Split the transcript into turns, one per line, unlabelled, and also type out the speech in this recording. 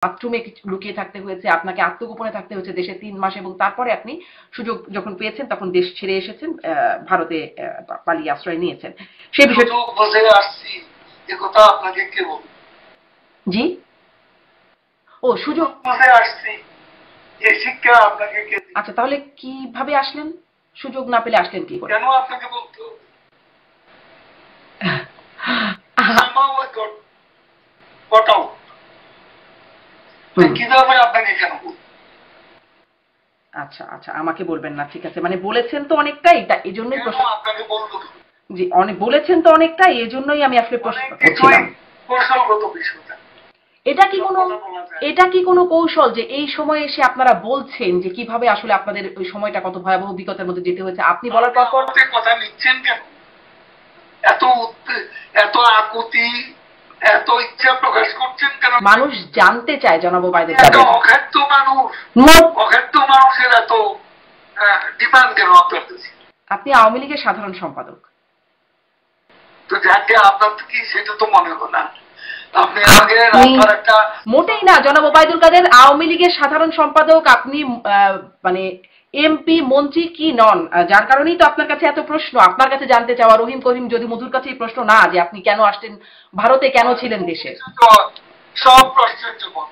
বাথরুমে লুকিয়ে থাকতে হয়েছে, আপনাকে আত্মগোপনে থাকতে হয়েছে দেশে 3 মাস, এবং তারপরে আপনি সুযোগ যখন পেয়েছেন তখন দেশ ছেড়ে এসেছেন, ভারতে পালিয়ে আশ্রয় নিয়েছেন। সেই বিষয়টা
বুঝে আসছি, এ কথা আপনাকে কে বলবে?
জি, ও সুযোগ
বুঝে আসছি, এই শিক্ষা আপনাকে কে?
আচ্ছা, তাহলে কিভাবে আসলেন? সুযোগ না পেলে আসলেন কি করে?
কেন আপনাকে বলতো? কিভাবে আপনাকে কেন?
আচ্ছা আচ্ছা, আমাকে বলবেন না, ঠিক আছে। মানে বলেছেন তো অনেকটাই, এই জন্যই প্রশ্ন।
আপনাকে বলবো
জি, অনেক বলেছেন তো অনেকটাই, এই জন্যই আমি আসলে প্রশ্ন করছিলাম।
কৌশলগত বিষয়টা।
এটা কি কোনো কৌশল যে এই সময়ে এসে আপনারা বলছেন যে কিভাবে আসলে আপনাদের ওই সময়টা কত ভয়াবহ বিগতের মধ্যে যেতে হয়েছে? আপনি বলার পর
কথা নিচ্ছেন কেন? এত এত আকুতি, এত ইচ্ছা প্রকাশ করছেন কেন?
মানুষ জানতে চায় জনাব ওবায়দুল
এত
কাদের।
অখাদ্য মানুষ, অখাদ্য মানুষের এত ডিমান্ড কেন আপনার কাছে?
আপনি আওয়ামী লীগের সাধারণ সম্পাদক।
তো যাকে আপনার কি সেটা তো মনে হলো না। আপনি আগে একটা
মোটেই না জনাব ওবায়দুল কাদের আওয়ামী লীগের সাধারণ সম্পাদক। আপনি মানে এমপি মন্ত্রী কি নন? যার কারণেই তো আপনার কাছে এত প্রশ্ন, আপনার কাছে জানতে চাওয়া। রহিম করিম যদি মধুর কাছে এই প্রশ্ন না যে আপনি কেন আসলেন ভারতে, কেন ছিলেন দেশে,
সব প্রশ্নের জবাব